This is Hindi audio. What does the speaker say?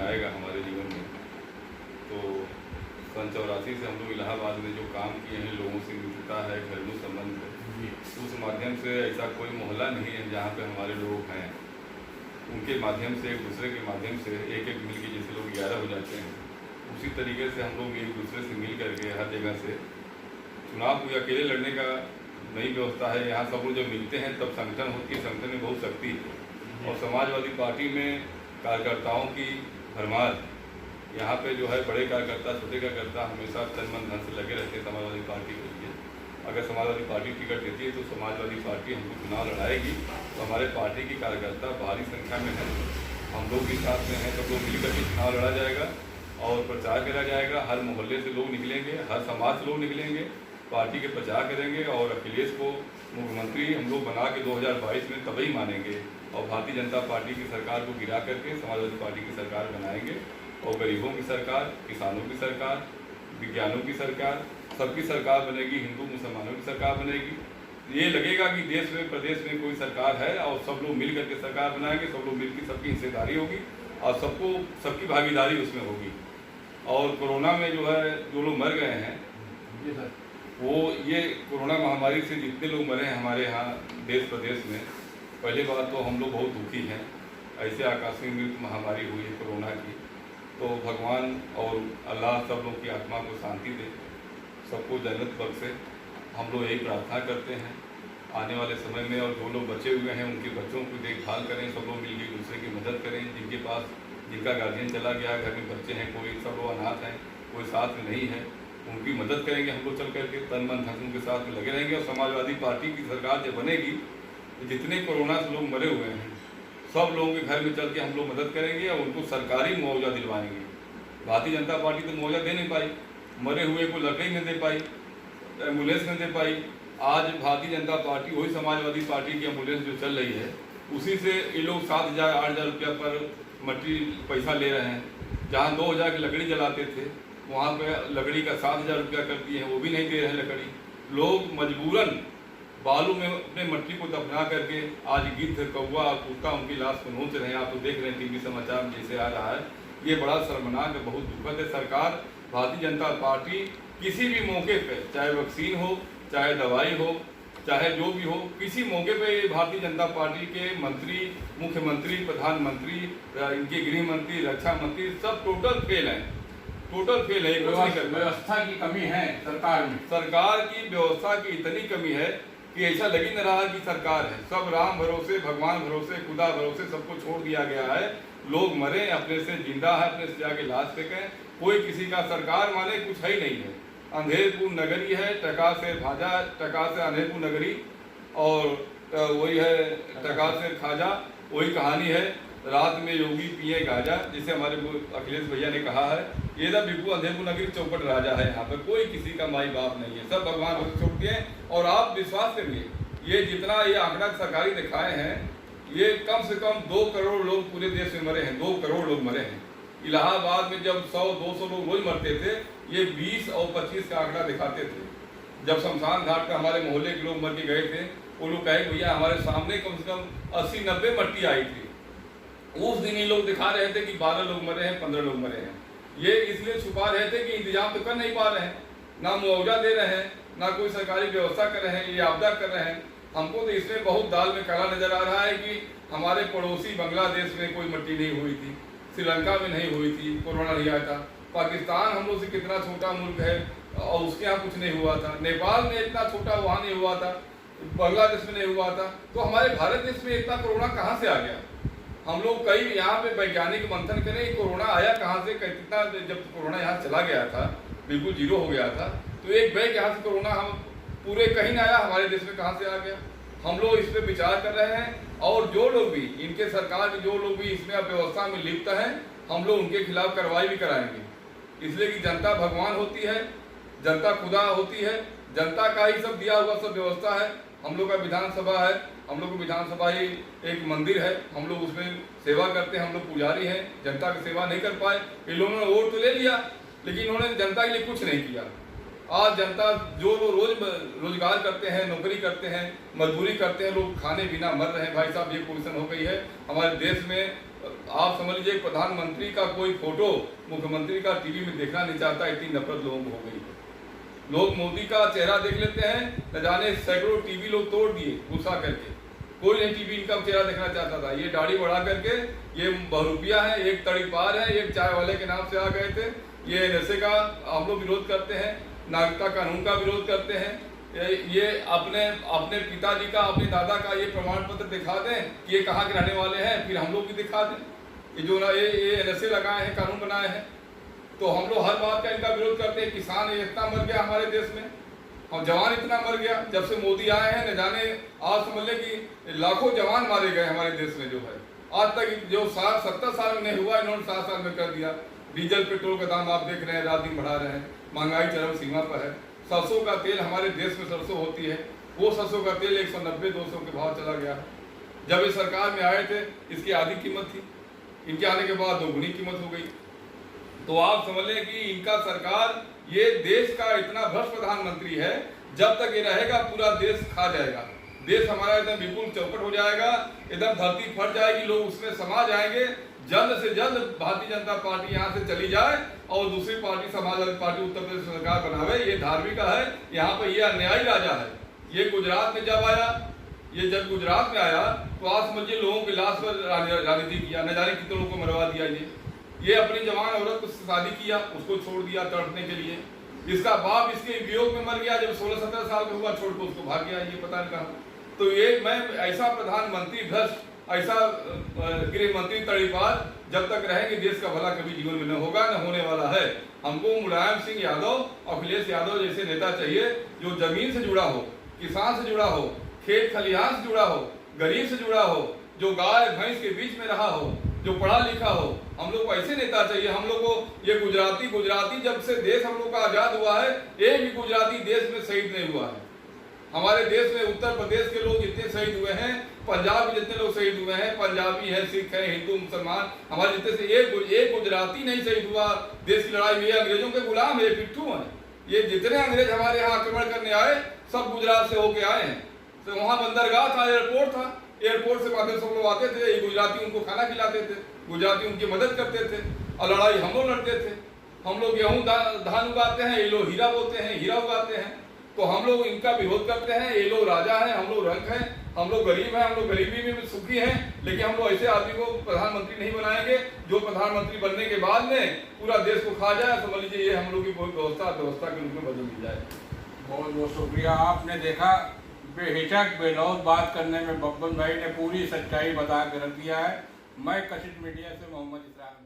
आएगा हमारे जीवन में। तो सन 84 से हम लोग इलाहाबाद में जो काम किए हैं, लोगों से मिलता है, घरेलू संबंध है, उस माध्यम से ऐसा कोई मोहल्ला नहीं है जहाँ पे हमारे लोग हैं, उनके माध्यम से, एक दूसरे के माध्यम से एक एक मिल के जैसे लोग 11 हो जाते हैं, उसी तरीके से हम लोग एक दूसरे से मिल करके हर जगह से चुनाव को अकेले लड़ने का नई व्यवस्था है। यहाँ सब लोग जब मिलते हैं तब संगठन होती है, संगठन में बहुत शक्ति है। और समाजवादी पार्टी में कार्यकर्ताओं की भरमार, यहाँ पे जो है बड़े कार्यकर्ता, छोटे कार्यकर्ता हमेशा तन मन धन से लगे रहते हैं समाजवादी पार्टी के लिए। अगर समाजवादी पार्टी टिकट देती है तो समाजवादी पार्टी हमको चुनाव लड़ाएगी, तो हमारे पार्टी की कार्यकर्ता भारी संख्या में है, हम लोग भी साथ में हैं, सब लोग मिलकर के चुनाव लड़ा जाएगा और प्रचार करा जाएगा। हर मोहल्ले से लोग निकलेंगे, हर समाज से लोग निकलेंगे, पार्टी के प्रचार करेंगे और अखिलेश को मुख्यमंत्री हम लोग बना के 2022 में तभी मानेंगे और भारतीय जनता पार्टी की सरकार को गिरा करके समाजवादी पार्टी की सरकार बनाएंगे और गरीबों की सरकार, किसानों की सरकार, विज्ञानों की सरकार, सबकी सरकार बनेगी, हिंदू मुसलमानों की सरकार बनेगी। ये लगेगा कि देश में, प्रदेश में कोई सरकार है और सब लोग मिल करके सरकार बनाएंगे, सब लोग मिलकर सबकी हिस्सेदारी होगी और सबकी भागीदारी उसमें होगी। और कोरोना में जो है जो लोग मर गए हैं, वो ये कोरोना महामारी से जितने लोग मरे हैं हमारे यहाँ देश प्रदेश में, पहली बात तो हम लोग बहुत दुखी हैं। ऐसे आकस्मिक मृत्यु महामारी हुई है कोरोना की, तो भगवान और अल्लाह सब लोग की आत्मा को शांति दे, सबको जन्नत बख्शे। हम लोग यही प्रार्थना करते हैं आने वाले समय में। और जो लोग बचे हुए हैं उनके बच्चों की देखभाल करें, सब लोग मिलकर एक दूसरे की मदद करें। जिनके पास, जिनका गार्जियन चला गया, घर में बच्चे हैं, कोई सब लोग अनाथ हैं, कोई साथ में नहीं है, उनकी मदद करेंगे हम लोग चल करके, तन मन धन उनके साथ में लगे रहेंगे। और समाजवादी पार्टी की सरकार जब बनेगी तो जितने कोरोना से लोग मरे हुए हैं सब लोगों के घर में चल के हम लोग मदद करेंगे और उनको सरकारी मुआवजा दिलवाएंगे। भारतीय जनता पार्टी तो मुआवजा दे नहीं पाई, मरे हुए को लकड़ी नहीं दे पाई, एम्बुलेंस नहीं दे पाई। आज भारतीय जनता पार्टी, वही समाजवादी पार्टी की एम्बुलेंस जो चल रही है, उसी से ये लोग 7,000 8,000 रुपया पर मट्टी पैसा ले रहे हैं। जहाँ 2,000 की लकड़ी जलाते थे वहाँ पे लकड़ी का 7,000 रुपया कर दिए हैं, वो भी नहीं दे रहे हैं लकड़ी। लोग मजबूरन बालू में अपने मट्टी को दफना करके आज गिद्ध, कौवा, कुत्ता उनकी लाश को नोच रहे हैं। आप तो देख रहे हैं टीवी समाचार में जैसे आ रहा है। ये बड़ा शर्मनाक है, बहुत दुखद है। सरकार, भारतीय जनता पार्टी किसी भी मौके पे, चाहे वैक्सीन हो, चाहे दवाई हो, चाहे जो भी हो, किसी मौके पे भारतीय जनता पार्टी के मंत्री, मुख्यमंत्री, प्रधानमंत्री, इनके गृह मंत्री, रक्षा मंत्री सब टोटल फेल हैं, टोटल फेल है। व्यवस्था की कमी है सरकार में, सरकार की व्यवस्था की इतनी कमी है कि ऐसा लग ही नहीं रहा कि सरकार है। सब राम भरोसे, भगवान भरोसे, खुदा भरोसे सबको छोड़ दिया गया है। लोग मरे, अपने से जिंदा है, अपने से जाके लाश फेंकें, कोई किसी का सरकार माने कुछ है ही नहीं है। अंधेरपुर नगरी है, टका से भाजा, टका से अंधेरपुर नगरी, और वही है टका से खाजा, वही कहानी है। रात में योगी पिए गाजा, जिसे हमारे अखिलेश भैया ने कहा है, ये ना बिल्कुल अंधेरपुर नगरी चौपट राजा है। यहाँ पर कोई किसी का माई बाप नहीं है, सब भगवान को छोड़ दिए। और आप विश्वास करिए, ये जितना ये आंकड़ा सरकारी दिखाए हैं, ये कम से कम 2 करोड़ लोग पूरे देश में मरे हैं, 2 करोड़ लोग मरे हैं। इलाहाबाद में जब 100-200 लोग रोज मरते थे, ये 20 और 25 का आंकड़ा दिखाते थे। जब शमशान घाट पर हमारे मोहल्ले के लोग मर के गए थे, वो लोग कहे भैया हमारे सामने कम से कम 80-90 मट्टी आई थी। उस दिन ये लोग दिखा रहे थे कि 12 लोग मरे हैं, 15 लोग मरे हैं। ये इसलिए छुपा रहे थे कि इंतजाम तो कर नहीं पा रहे हैं, ना मुआवजा दे रहे हैं, ना कोई सरकारी व्यवस्था कर रहे हैं, ये आपदा कर रहे हैं। हमको तो इसमें बहुत दाल में काला नजर आ रहा है कि हमारे पड़ोसी बांग्लादेश में कोई मट्टी नहीं हुई थी, श्रीलंका में नहीं हुई थी, कोरोना नहीं आया था। पाकिस्तान हम लोग से कितना छोटा मुल्क है और उसके यहाँ कुछ नहीं हुआ था। नेपाल में इतना छोटा, वहाँ नहीं हुआ था, बांग्लादेश में नहीं हुआ था। तो हमारे भारत देश में इतना कोरोना कहाँ से आ गया? हम लोग कई यहाँ पे वैज्ञानिक मंथन करें, कोरोना आया कहाँ से, कितना, जब कोरोना यहाँ चला गया था, बिल्कुल जीरो हो गया था, तो एक बैग यहाँ से कोरोना हम पूरे कहीं ना आया, हमारे देश में कहाँ से आ गया? हम लोग इस पर विचार कर रहे हैं। और जो लोग भी, इनके सरकार के जो लोग भी इसमें व्यवस्था में लिप्त हैं, हम लोग उनके खिलाफ कार्रवाई भी कराएंगे। इसलिए कि जनता भगवान होती है, जनता खुदा होती है, जनता का ही सब दिया हुआ सब व्यवस्था है। हम लोग का विधानसभा है, हम लोग को विधानसभा ही एक मंदिर है, हम लोग उसमें सेवा करते हैं, हम लोग पुजारी हैं। जनता की सेवा नहीं कर पाए, इन लोगों ने वोट तो ले लिया लेकिन इन्होंने जनता के लिए कुछ नहीं किया। आज जनता जो लोग रोजगार करते हैं, नौकरी करते हैं, मजदूरी करते हैं, लोग खाने बिना मर रहे हैं। भाई साहब, ये पोजीशन हो गई है हमारे देश में। आप समझ लीजिए प्रधानमंत्री का कोई फोटो मुख्यमंत्री का टीवी में देखना नहीं चाहता, इतनी नफरत लोगों को हो गई है। लोग मोदी का चेहरा देख लेते हैं, न जाने सैकड़ों टीवी लोग तोड़ दिए गुस्सा करके, कोई नहीं टीवी इनका चेहरा देखना चाहता था। ये दाढ़ी बढ़ा करके, ये बहुरूपिया है, एक तड़ीपार है, एक चाय वाले के नाम से आ गए थे। ये नशे का हम लोग विरोध करते हैं, नागरिकता कानून का विरोध करते हैं। ये अपने पिताजी का, अपने दादा का ये प्रमाण पत्र दिखा दें कि ये कहाँ के रहने वाले हैं, फिर हम लोग भी दिखा दें। ये जो ये नशे लगाए हैं, कानून बनाए हैं, तो हम लोग हर बात का इनका विरोध करते हैं। किसान इतना मर गया हमारे देश में, और जवान इतना मर गया जब से मोदी आए हैं, न जाने आज समझ लें कि लाखों जवान मारे गए हमारे देश में। जो है आज तक जो 60-70 साल में नहीं हुआ, इन्होंने 7 साल में कर दिया। डीजल पेट्रोल का दाम आप देख रहे हैं, रात दिन बढ़ा रहे हैं, महंगाई चरम सीमा पर है। सरसों का तेल, हमारे देश में सरसों होती है, वो सरसों का तेल 190-200 के भाव चला गया। जब इस सरकार में आए थे इसकी आधी कीमत थी, इनके आने के बाद दोगुनी कीमत हो गई। तो आप समझ लें कि इनका सरकार, ये देश का इतना भ्रष्ट प्रधानमंत्री है, जब तक ये रहेगा पूरा देश खा जाएगा। देश हमारा एकदम बिल्कुल चौपट हो जाएगा, एकदम धरती फट जाएगी, लोग उसमें समा जाएंगे। जल्द से जल्द भारतीय जनता पार्टी यहाँ से चली जाए और दूसरी पार्टी, समाजवादी पार्टी उत्तर प्रदेश सरकार बनावे। ये धार्मिक है, यहाँ पर ये अन्यायी राजा है। ये गुजरात में जब आया, ये जब गुजरात में आया तो आप समझिए लोगों की लाश पर राजनीति किया, न जाने कितने लोगों को मरवा दिया। ये अपनी जवान औरत को शादी किया, उसको छोड़ दिया तड़पने के लिए। इसका बाप इसके वियोग में मर गया, जब 16-17 साल का हुआ, छोड़ कर उसको भाग गया, ये पता नहीं कहा। तो ये मैं ऐसा प्रधानमंत्री भ्रष्ट, ऐसा गृह मंत्री तड़ीपार जब तक रहेंगे, देश का भला कभी जीवन में न होगा, न होने वाला है। हमको मुलायम सिंह यादव, अखिलेश यादव जैसे नेता चाहिए, जो जमीन से जुड़ा हो, किसान से जुड़ा हो, खेत खलिहान से जुड़ा हो, गरीब से जुड़ा हो, जो गाय भैंस के बीच में रहा हो, जो पढ़ा लिखा हो। हम लोग को ऐसे नेता चाहिए। हम लोग को ये गुजराती जब से देश हम लोग का आजाद हुआ है, एक भी गुजराती देश में शहीद नहीं हुआ है। हमारे देश में उत्तर प्रदेश के लोग जितने शहीद हुए हैं, पंजाब के जितने लोग शहीद हुए हैं, पंजाबी है, सिख है, हिंदू मुसलमान, हमारे जितने से एक गुजराती नहीं शहीद हुआ देश की लड़ाई में। ये अंग्रेजों के गुलाम है, पिट्ठू है। ये जितने अंग्रेज हमारे यहाँ आक्रमण करने आए, सब गुजरात से होके आए हैं। तो वहाँ बंदरगाह था, एयरपोर्ट था, एयरपोर्ट से माध्यम सब लोग आते थे। ये गुजराती उनको खाना खिलाते थे, गुजराती उनकी मदद करते थे, और लड़ाई हम लोग लड़ते थे। हम लोग गेहूं धान उगाते हैं, ये लोग हीरा बोते हैं, हीरा उगाते हैं। तो हम लोग इनका विरोध करते हैं। ये लोग राजा हैं, हम लोग रंक हैं, हम लोग गरीब हैं, हम लोग गरीबी में सुखी हैं। लेकिन हम लोग ऐसे आदमी को प्रधानमंत्री नहीं बनाएंगे जो प्रधानमंत्री बनने के बाद में पूरा देश को खा जाए। समझ लीजिए ये हम लोग की व्यवस्था के रूप में बदल दी जाए। बहुत बहुत शुक्रिया। आपने देखा बेहिचक बेलौज बात करने में बब्बन भाई ने पूरी सच्चाई बता कर रख दिया है। मैं कशिश मीडिया से मोहम्मद इसरार।